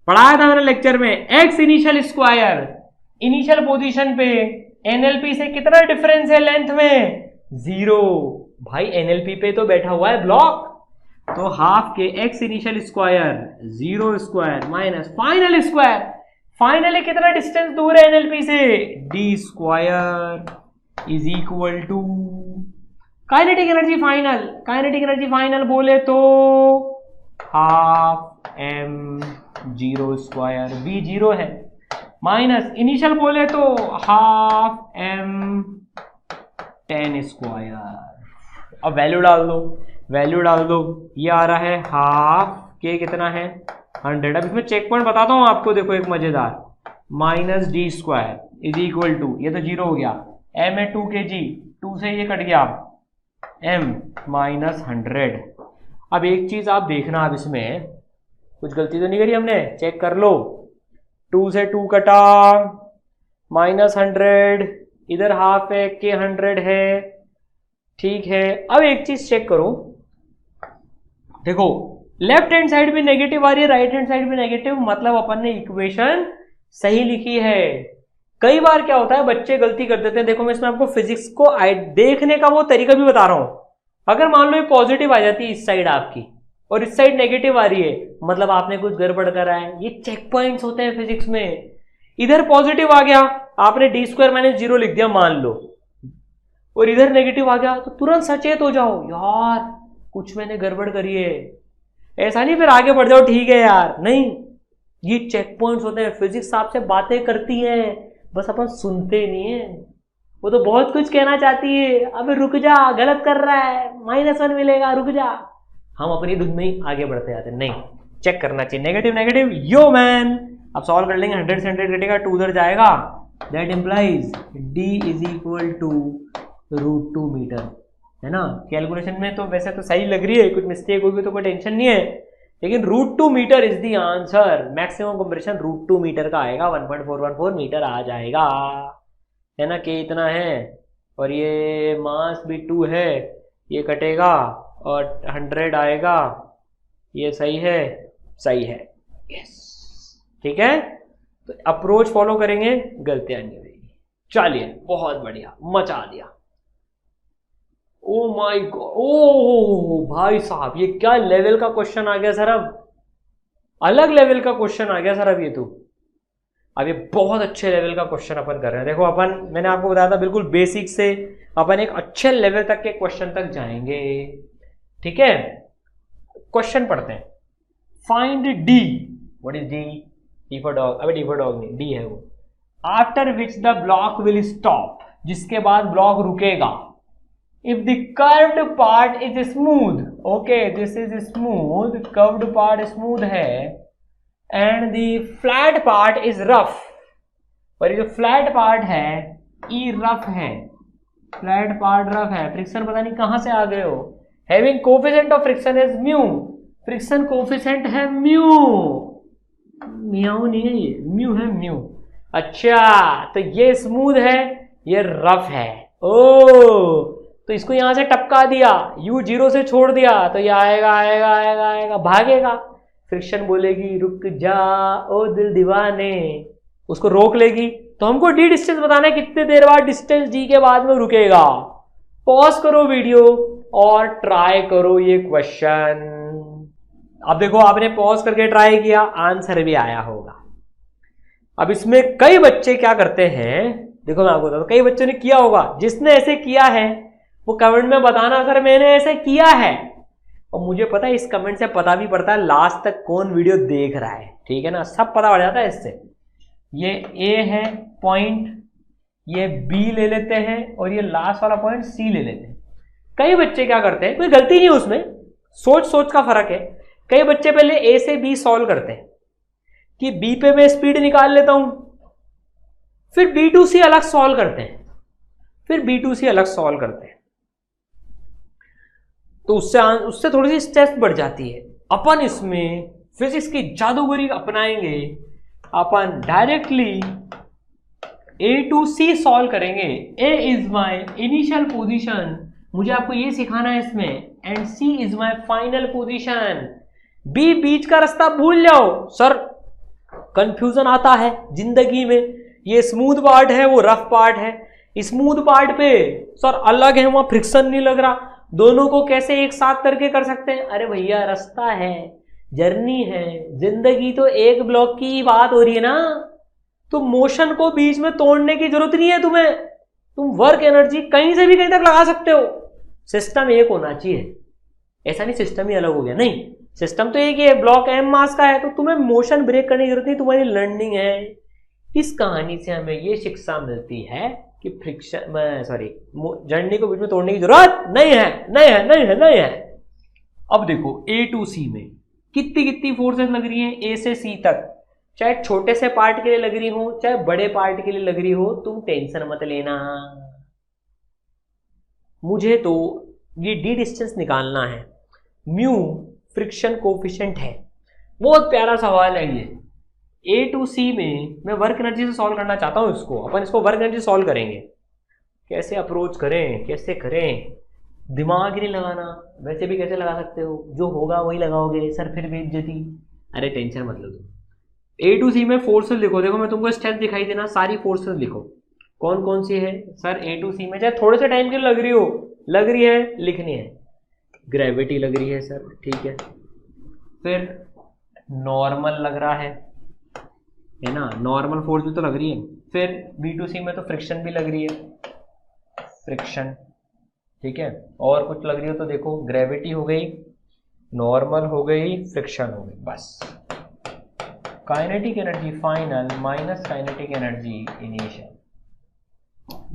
पढ़ाया था मैंने लेक्चर में, x initial square. Initial position पे एनएलपी से कितना डिफरेंस है लेंथ में, 0। भाई एनएलपी पे तो बैठा हुआ है ब्लॉक, तो half k x initial square 0 square minus final square. Finally कितना डिस्टेंस दूर है एनएलपी से, d square is equal to kinetic energy final. Kinetic energy final बोले तो हाफ एम 0 स्क्वायर, वी 0 है, माइनस इनिशियल बोले तो हाफ एम 10 स्क्वायर। अब वैल्यू डाल दो, ये आ रहा है हाफ के कितना है 100। अब इसमें चेक पॉइंट बताता हूं आपको, देखो एक मजेदार, minus d square is equal to, ये तो 0 हो गया, एम है 2 kg, 2 से ये कट गया, एम माइनस 100। अब एक चीज आप देखना, अब इसमें कुछ गलती तो नहीं करी हमने, चेक कर लो। 2 से 2 कटा, माइनस 100, इधर हाफ है के 100 है, ठीक है। अब एक चीज चेक करो, देखो लेफ्ट हैंड साइड भी नेगेटिव आ रही है, राइट हैंड साइड भी नेगेटिव, मतलब अपन ने इक्वेशन सही लिखी है। कई बार क्या होता है बच्चे गलती कर देते हैं, देखो मैं इसमें आपको फिजिक्स को देखने का वो तरीका भी बता रहा हूं। अगर मान लो ये पॉजिटिव आ जाती है इस साइड आपकी और इस साइड नेगेटिव आ रही है, मतलब आपने कुछ गड़बड़ करा है। ये चेक पॉइंट्स होते हैं फिजिक्स में। इधर पॉजिटिव आ गया, आपने डी स्क्वायर माइनस 0 लिख दिया मान लो, और इधर नेगेटिव आ गया, तो तुरंत सचेत हो जाओ, यार कुछ मैंने गड़बड़ करी है। ऐसा नहीं फिर आगे बढ़ जाओ, ठीक है यार, नहीं, ये चेक पॉइंट्स होते हैं। फिजिक्स आपसे बातें करती है, बस अपन सुनते नहीं है। वो तो बहुत कुछ कहना चाहती है, अबे रुक जा, गलत कर रहा है, -1 मिलेगा, रुक जा। हम अपनी धुन में ही आगे बढ़ते जाते हैं। नहीं, चेक करना चाहिए, नेगेटिव नेगेटिव, यो मैन। अब सॉल्व कर लेंगे, 100 से 100 कटेगा, 2 उधर जाएगा, that implies d is equal to √2 metre, है ना। कैलकुलेशन में तो वैसे तो सही लग रही है, कुछ मिस्टेक होगी तो कोई टेंशन नहीं है, लेकिन √2 metre is the answer. Maximum compression √2 metre का आएगा, 1.414 मीटर आ जाएगा, है ना। के इतना है और ये मास भी 2 है, ये कटेगा और 100 आएगा, ये सही है, सही है, यस, ठीक है। तो अप्रोच फॉलो करेंगे, गलतियां नहीं होगी। चलिए बहुत बढ़िया, मचा दिया। ओ माय गॉड, ओ भाई साहब, ये क्या लेवल का क्वेश्चन आ गया सर, अब अलग लेवल का क्वेश्चन आ गया सर। अब ये तो अब ये बहुत अच्छे लेवल का क्वेश्चन अपन कर रहे हैं। देखो अपन, मैंने आपको बताया था बिल्कुल बेसिक से अपन एक अच्छे लेवल तक के क्वेश्चन तक जाएंगे, ठीक है। क्वेश्चन पढ़ते हैं। Find D, what is D? D for dog, अबे डी फॉर डॉग नहीं, डी है वो। After which the block will stop, जिसके बाद ब्लॉक रुकेगा। If the curved part is smooth, okay, this is smooth, curved part smooth है, and the flat part is rough, और ये जो flat part है ये rough है, flat part rough है। फ्रिक्शन पता नहीं कहां से आ गए हो, having coefficient of friction is mu, friction coefficient है म्यू, म्याऊ नहीं है ये, म्यू है म्यू। अच्छा तो ये स्मूथ है, ये रफ है। ओ तो इसको यहां से टपका दिया, यू जीरो से छोड़ दिया तो ये आएगा आएगा आएगा आएगा, भागेगा। फ्रिक्शन बोलेगी रुक जा ओ दिल दीवाने, उसको रोक लेगी। तो हमको डी डिस्टेंस बताना है कितने देर बाद डिस्टेंस डी के बाद में रुकेगा। पॉज करो वीडियो और ट्राई करो ये क्वेश्चन। अब देखो आपने पॉज करके ट्राई किया, आंसर भी आया होगा। अब इसमें कई बच्चे क्या करते हैं, देखो मैं आपको बताता हूं, कई बच्चों ने किया होगा। जिसने ऐसे किया है वो कमेंट में बताना सर मैंने ऐसे किया है। और मुझे पता है इस कमेंट से पता भी पड़ता है लास्ट तक कौन वीडियो देख रहा है, ठीक है ना, सब पता पड़ जाता है इससे। ये ए है पॉइंट, ये बी ले लेते हैं और ये लास्ट वाला पॉइंट सी ले लेते हैं। कई बच्चे क्या करते हैं, कोई गलती नहीं है उसमें, सोच सोच का फर्क है। कई बच्चे पहले ए से बी सॉल्व करते हैं कि बी पे मैं स्पीड निकाल लेता हूं, फिर बी टू सी अलग सॉल्व करते हैं, फिर बी टू सी अलग सॉल्व करते हैं। तो उससे थोड़ी सी स्ट्रेस बढ़ जाती है। अपन इसमें फिजिक्स की जादूगरी अपनाएंगे, अपन directly A to C solve करेंगे। A is my initial position, मुझे आपको ये सिखाना है इसमें, and C is my final position. B बीच का रास्ता भूल जाओ। सर कंफ्यूजन आता है जिंदगी में, ये स्मूथ पार्ट है वो रफ पार्ट है, स्मूथ पार्ट पे सर अलग है, वहां फ्रिक्शन नहीं लग रहा, दोनों को कैसे एक साथ करके कर सकते हैं। अरे भैया रास्ता है, जर्नी है, जिंदगी तो एक ब्लॉक की बात हो रही है ना, तो मोशन को बीच में तोड़ने की जरूरत नहीं है तुम्हें, तुम वर्क एनर्जी कहीं से भी कहीं तक लगा सकते हो। सिस्टम एक होना चाहिए, ऐसा नहीं सिस्टम ही अलग हो गया, नहीं, सिस्टम तो एक ही है, ब्लॉक एम मास का है, तो तुम्हें मोशन ब्रेक करने की जरूरत नहीं, तुम्हारी लर्निंग है। इस कहानी से हमें ये शिक्षा मिलती है कि फ्रिक्शन जर्नी को बीच में तोड़ने की जरूरत नहीं है, नहीं है, नहीं है, नहीं है। अब देखो ए टू सी में कितनी कितनी फोर्सेस लग रही हैं, ए से सी तक, चाहे छोटे से पार्ट के लिए लग रही हो चाहे बड़े पार्ट के लिए लग रही हो, तुम टेंशन मत लेना। मुझे तो ये डी डिस्टेंस निकालना है, म्यू फ्रिक्शन कोफिशिएंट है। बहुत प्यारा सवाल है ये। ए टू सी में मैं वर्क एनर्जी से सॉल्व करना चाहता हूं इसको, अपन इसको वर्क एनर्जी सॉल्व करेंगे। कैसे अप्रोच करें, कैसे करें, दिमाग ही नहीं लगाना, वैसे भी कैसे लगा सकते हो, जो होगा वही लगाओगे, सर फिर बेइज्जती। अरे टेंशन मत लो तुम। ए टू सी में फोर्सेस लिखो, देखो मैं तुमको स्ट्रेंथ दिखाई देना, सारी फोर्सेस लिखो कौन कौन सी है। सर ए टू सी में चाहे थोड़े से टाइम के लिए लग रही हो, लग रही है, लिखनी है। ग्रेविटी लग रही है सर, ठीक है, फिर नॉर्मल लग रहा है ना, नॉर्मल फोर्स भी तो लग रही है। फिर बी टू सी में तो फ्रिक्शन भी लग रही है, फ्रिक्शन, ठीक है, और कुछ लग रही हो तो देखो, ग्रेविटी हो गई, नॉर्मल हो गई, फ्रिक्शन हो गई, बस। Kinetic energy final minus kinetic energy initial.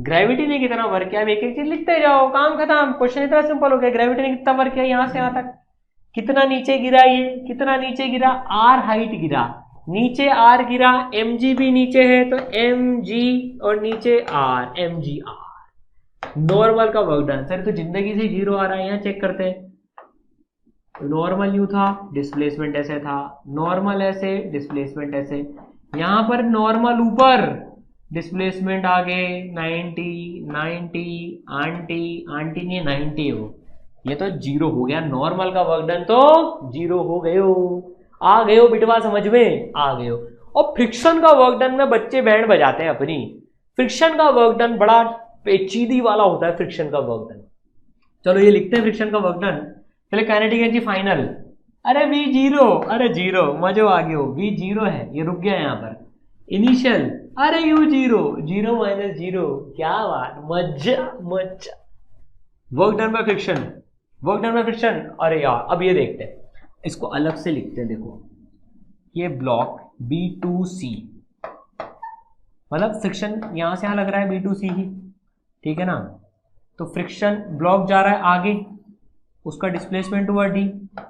Gravity ने कितना वर्क किया, एक एक चीज लिखते जाओ, काम खत्म, क्वेश्चन इतना सिंपल हो गया। ग्रेविटी ने कितना वर्क किया यहां से यहां तक, कितना नीचे गिरा, ये कितना नीचे गिरा, आर हाइट गिरा, नीचे आर गिरा, एम जी भी नीचे है तो एम जी और नीचे r, m g r. Normal का वर्क डन। सर तो जिंदगी से जीरो आ रहा है, यहां चेक करते हैं। नॉर्मल यू था, डिस्प्लेसमेंट ऐसे था, नॉर्मल ऐसे, डिस्प्लेसमेंट ऐसे, यहां पर नॉर्मल ऊपर, डिस्प्लेसमेंट आगे 90 90 आंटी आंटी नहीं 90 हो, ये तो जीरो हो गया। नॉर्मल का वर्क डन तो जीरो हो गए हो, आ गए हो बिटवा, समझ में आ गए हो। और फ्रिक्शन का वर्क डन में बच्चे बैंड बजाते हैं अपनी। फ्रिक्शन का वर्क डन बड़ा पेचीदी वाला होता है, फ्रिक्शन का वर्क डन। चलो ये लिखते हैं फ्रिक्शन का वर्क डन। चलिए काइनेटिक एनर्जी फाइनल, अरे वी जीरो, अरे जीरो, मजो आ गए हो, वी जीरो है, ये रुक गया यहाँ पर। इनिशियल, अरे you zero, zero minus zero, क्या बात, मजा मजा। Work done by friction, work done by friction. अरे यार अब ये देखते हैं, इसको अलग से लिखते हैं। देखो ये ब्लॉक B2C, मतलब फ्रिक्शन यहां से यहां लग रहा है B2C ही, ठीक है ना। तो फ्रिक्शन ब्लॉक जा रहा है आगे, उसका डिस्प्लेसमेंट हुआ D।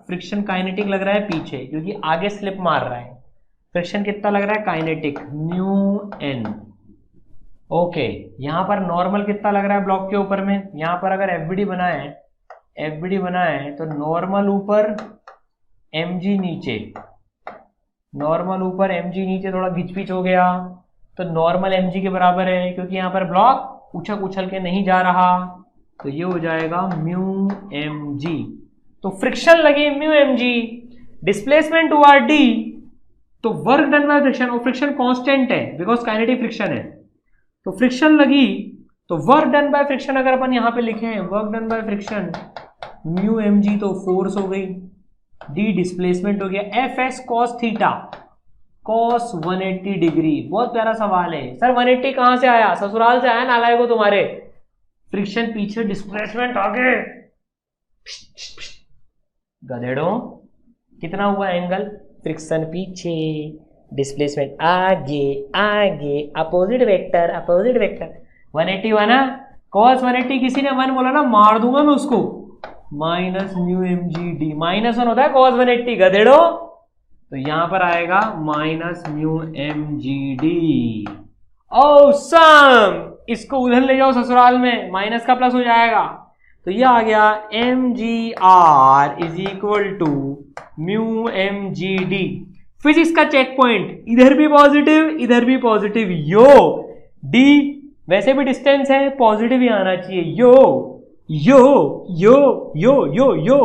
फ्रिक्शन काइनेटिक लग रहा है पीछे क्योंकि आगे स्लिप मार रहा है। फ्रिक्शन कितना लग रहा है काइनेटिक, म्यू एन। ओके, यहां पर नॉर्मल कितना लग रहा है ब्लॉक के ऊपर में, यहां पर अगर FBD बना है एफबीडी बना है तो नॉर्मल ऊपर mg नीचे, नॉर्मल ऊपर mg नीचे, थोड़ा घिचपिच हो गया तो नॉर्मल mg के बराबर है, क्योंकि यहां पर ब्लॉक उछल के नहीं जा रहा, तो ये हो जाएगा म्यू mg। तो फ्रिक्शन लगी म्यू mg, डिस्प्लेसमेंट हुआ d, तो वर्क डन बाय फ्रिक्शन, और फ्रिक्शन कांस्टेंट है बिकॉज काइनेटिक फ्रिक्शन है, तो फ्रिक्शन लगी तो वर्क डन बाय फ्रिक्शन अगर अपन यहां पे लिखे हैं work done by friction mu mg, तो फोर्स हो गई, d डिस्प्लेसमेंट हो गया, F S cos theta cos 180 degree. बहुत प्यारा सवाल है सर, 180 कहां से आया? ससुराल से आया नालायक को तुम्हारे। फ्रिक्शन पीछे, डिस्प्लेसमेंट आगे, गधेड़ों कितना हुआ एंगल? फ्रिक्शन पीछे, डिस्प्लेसमेंट आगे, आगे, अपोजिट वेक्टर, अपोजिट वेक्टर। 180 हुआ ना, कॉस 180 किसी ने 1 बोला ना, मार दूंगा मैं उसको, minus mu mg d, minus 1 होता है कॉस 180 गधेड़ो, तो यहां पर आएगा minus mu mg d। Awesome, इसको उधर ले जाओ ससुराल में, माइनस का प्लस हो जाएगा, तो ये आ गया mgr is equal to mu mg d। Physics का चेक पॉइंट, इधर भी पॉजिटिव इधर भी पॉजिटिव, यो d वैसे भी डिस्टेंस है, पॉजिटिव ही आना चाहिए, यो यो यो यो यो यो,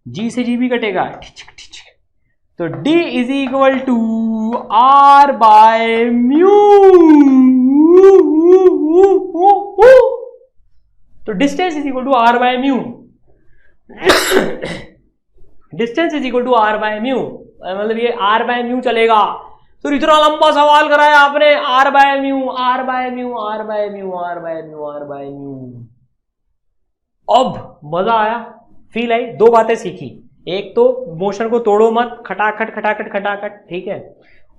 जी से जी भी कटेगा, तो d is equal to r by mu, तो distance is equal to r by mu, distance is equal to r by mu, मतलब ये r बाय म्यू चलेगा। तो इतना लंबा सवाल कराया आपने, r by mu, r by mu, r by mu, r by mu, r by mu. अब मजा आया, फील आई, दो बातें सीखी, एक तो मोशन को तोड़ो मत, खटाखट खटाखट खटाखट, ठीक है,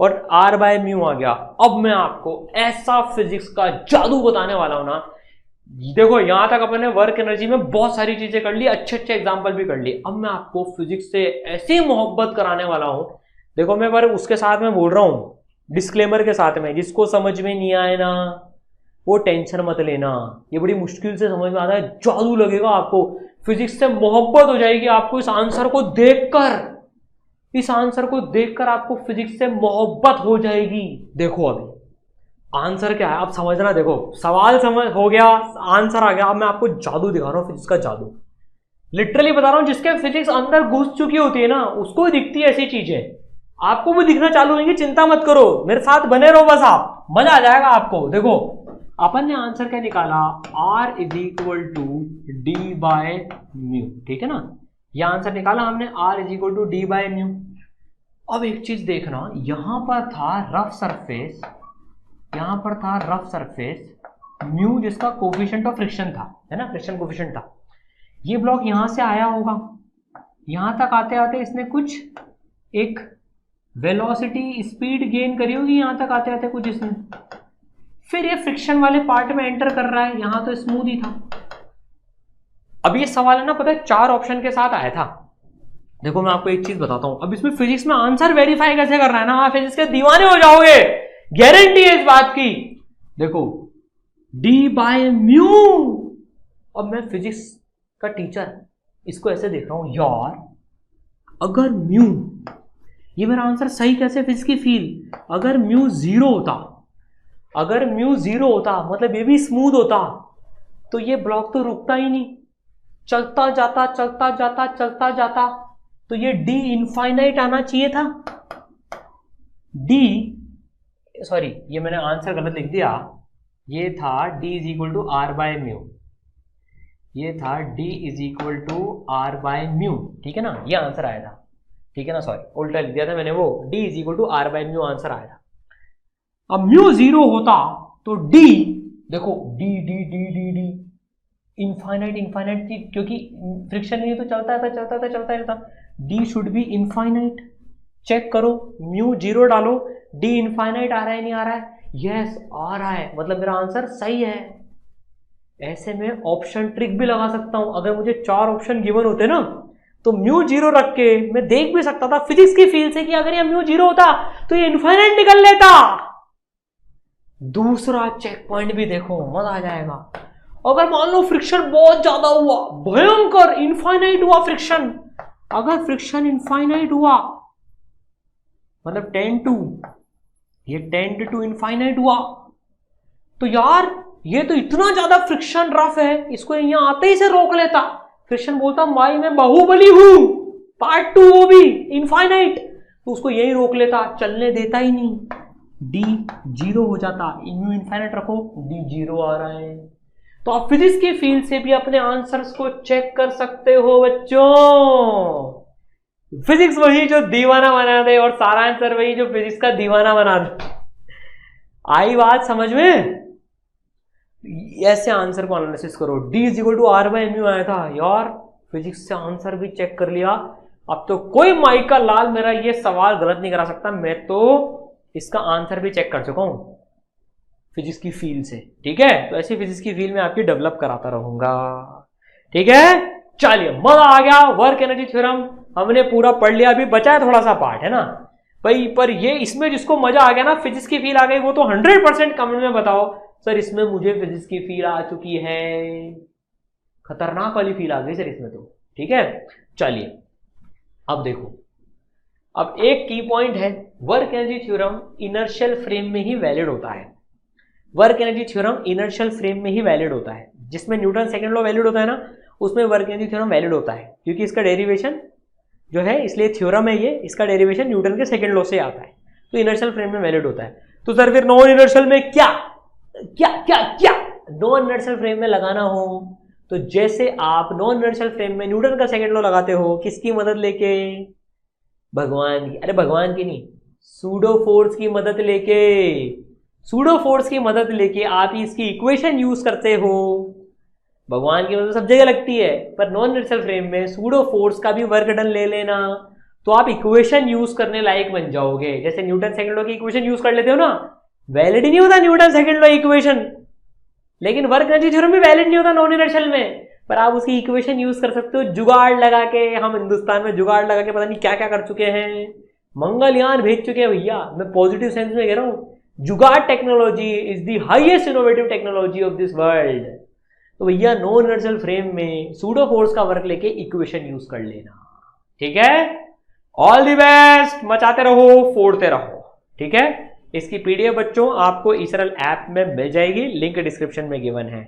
और r बाय म्यू आ गया। अब मैं आपको ऐसा फिजिक्स का जादू बताने वाला हूं ना, देखो यहां तक अपन ने वर्क एनर्जी में बहुत सारी चीजें कर ली, अच्छे अच्छे एग्जांपल भी कर लिए, अब मैं आपको फिजिक्स से ऐसी मोहब्बत कराने वाला हूं। देखो मैं पर उसके साथ में बोल रहा हूं, डिस्क्लेमर के साथ में, जिसको समझ में नहीं आए ना वो टेंशन मत लेना, ये बड़ी मुश्किल से समझ में आता है, जादू लगेगा आपको, फिजिक्स से मोहब्बत हो जाएगी आपको इस आंसर को देखकर, इस आंसर को देखकर आपको फिजिक्स से मोहब्बत हो जाएगी। देखो अभी आंसर क्या है आप समझना, देखो सवाल समझ हो गया, आंसर आ गया, अब मैं आपको जादू दिखा रहा हूं, फिजिक्स का जादू, लिटरली बता रहा हूं, जिसके फिजिक्स अंदर घुस चुकी होती है ना उसको दिखती है ऐसी चीजें, आपको भी दिखना चालू होंगी, चिंता मत करो, मेरे साथ बने रहो बस, आप मजा आ जाएगा आपको। देखो अपन ने आंसर क्या निकाला, r is equal to D by mu, ठीक है ना, यह आंसर निकाला हमने, r is equal to D by mu. अब एक चीज देखना, यहां पर था रफ सरफेस, यहां पर था रफ सरफेस, म्यू जिसका कोफिशिएंट ऑफ फ्रिक्शन था, है ना, फ्रिक्शन कोफिशिएंट था, ये ब्लॉक यहां से आया होगा, यहां तक आते आते इसने कुछ एक वेलोसिटी स्पीड गेन करी होगी, यहां तक आते आते कुछ इसने, फिर ये फ्रिक्शन वाले पार्ट में एंटर कर रहा है, यहां तो स्मूथ ही था। अब ये सवाल है ना, पता है 4 ऑप्शन के साथ आया था। देखो मैं आपको एक चीज बताता हूं, अब इसमें फिजिक्स में आंसर वेरीफाई कैसे करना है ना, आप फिजिक्स के दीवाने हो जाओगे, गारंटी है इस बात की। देखो डी बाय म्यू, अब मैं फिजिक्स का टीचर, इसको ऐसे देख रहा हूं, यार अगर म्यू, ये मेरा आंसर सही कैसे फिजिक्स की फील, अगर म्यू 0 होता, अगर म्यू 0 होता मतलब ये भी स्मूथ होता, तो ये ब्लॉक तो रुकता ही नहीं, चलता जाता चलता जाता चलता जाता, तो ये डी इनफाइनाइट आना चाहिए था, डी, सॉरी ये मैंने आंसर गलत लिख दिया, ये था d is equal to R by mu, ये था d is equal to R by mu, ठीक है ना, ये आंसर आया था, ठीक है ना, सॉरी उल्टा लिख दिया था मैंने, वो d is equal to R by mu answer आया था। अब म्यू 0 होता तो d, देखो d d d d d infinite, infinite की, क्योंकि फ्रिक्शन नहीं है तो चलता है, चलता था चलता रहता, d should be infinite, check करो म्यू 0 डालो, d इनफाइनाइट आ रहा है नहीं आ रहा है, यस आ रहा है, मतलब मेरा आंसर सही है। ऐसे में ऑप्शन ट्रिक भी लगा सकता हूं, अगर मुझे 4 ऑप्शन गिवन होते ना तो म्यू 0 रख के मैं देख भी सकता था फिजिक्स की फील्ड से कि अगर ये म्यू 0 होता तो ये इनफाइनाइट निकल लेता। दूसरा चेक पॉइंट भी देखो, मजा आ जाएगा। अगर मान लो फ्रिक्शन बहुत ज्यादा हुआ, भयंकर इनफाइनाइट हुआ फ्रिक्शन, अगर फ्रिक्शन इनफाइनाइट हुआ मतलब 10 to इनफाइनाइट हुआ, तो यार ये तो इतना ज्यादा फ्रिक्शन रफ है, इसको यहां आते ही से रोक लेता। फ्रिक्शन बोलता भाई मैं बाहुबली हूं, पार्ट 2 वो भी इनफाइनाइट, तो उसको यही रोक लेता, चलने देता ही नहीं, डी 0 हो जाता। म्यू इनफाइनाइट रखो, डी 0 आ रहा है। तो आप फिजिक्स के फील्ड से भी अपने आंसर्स को चेक कर सकते हो बच्चों। फिजिक्स वही जो दीवाना बना दे और सारा आंसर वही जो फिजिक्स का दीवाना बना दे। आई बात समझ में? ऐसे आंसर को एनालिसिस करो। D = R/mu आया था यार, फिजिक्स से आंसर भी चेक कर लिया। अब तो कोई माइक का लाल मेरा ये सवाल गलत नहीं करा सकता, मैं तो इसका आंसर भी चेक कर चुका हूं फिजिक्स की फील्ड से। ठीक है, तो ऐसी फिजिक्स की फील्ड में आपकी डेवलप कराता रहूंगा। ठीक है, चलिए मजा आ गया। वर्क एनर्जी थ्योरम हमने पूरा पढ़ लिया, अभी बचा है थोड़ा सा पार्ट है ना भाई। पर ये इसमें जिसको मजा आ गया ना, फिजिक्स की फील आ गई, वो तो 100% कमेंट में बताओ सर इसमें मुझे फिजिक्स की फील आ चुकी है, खतरनाक वाली फील आ गई सर इसमें तो। ठीक है, चलिए अब देखो, अब एक की पॉइंट है, work energy theorem inertial frame में ही वैलिड होता है। Work energy theorem inertial frame में ही वैलिड होता है। जिसमें न्यूटन सेकंड लॉ वैलिड होता है ना, उसमें वर्क एनर्जी थ्योरम वैलिड होता है, क्योंकि इसका डेरिवेशन जो है, इसलिए थ्योरम है ये, इसका डेरिवेशन न्यूटन के सेकंड लॉ से आता है, तो इनर्शियल फ्रेम में वैलिड होता है। तो सर फिर नॉन इनर्शियल में क्या क्या क्या क्या नॉन इनर्शियल फ्रेम में लगाना हो, तो जैसे आप नॉन इनर्शियल फ्रेम में न्यूटन का सेकंड लॉ लगाते हो, किसकी मदद लेके? भगवान की, अरे भगवान की नहीं, सूडो फोर्स की मदद लेके। सूडो फोर्स की मदद लेके आप इसकी इक्वेशन यूज करते हो। भगवान की मदद सब जगह लगती है, पर नॉन इनर्शियल फ्रेम में सूडो फोर्स का भी वर्क डन ले लेना, तो आप इक्वेशन यूज करने लायक बन जाओगे। जैसे न्यूटन सेकंड लॉ की इक्वेशन यूज कर लेते हो ना, वैलिड ही नहीं होता न्यूटन सेकंड लॉ इक्वेशन, लेकिन वर्क एनर्जी थ्योरम भी वैलिड नहीं होता नॉन इनर्शियल में, पर आप उसकी इक्वेशन यूज कर सकते हो। जुगाड़ लगा के, हम हिंदुस्तान में जुगाड़ लगा के पता नहीं क्या क्या कर चुके हैं, मंगलयान भेज चुके हैं भैया। मैं पॉजिटिव सेंस में कह रहा हूं, जुगाड़ technology is the highest innovative technology of this world. तो भैया नॉन इनर्शियल फ्रेम में सूडो फोर्स का वर्क लेके इक्वेशन यूज कर लेना। ठीक है, ऑल द बेस्ट, मचाते रहो, फोड़ते रहो। ठीक है, इसकी पीडीएफ बच्चों आपको इसरल ऐप में मिल जाएगी, लिंक डिस्क्रिप्शन में गिवन है।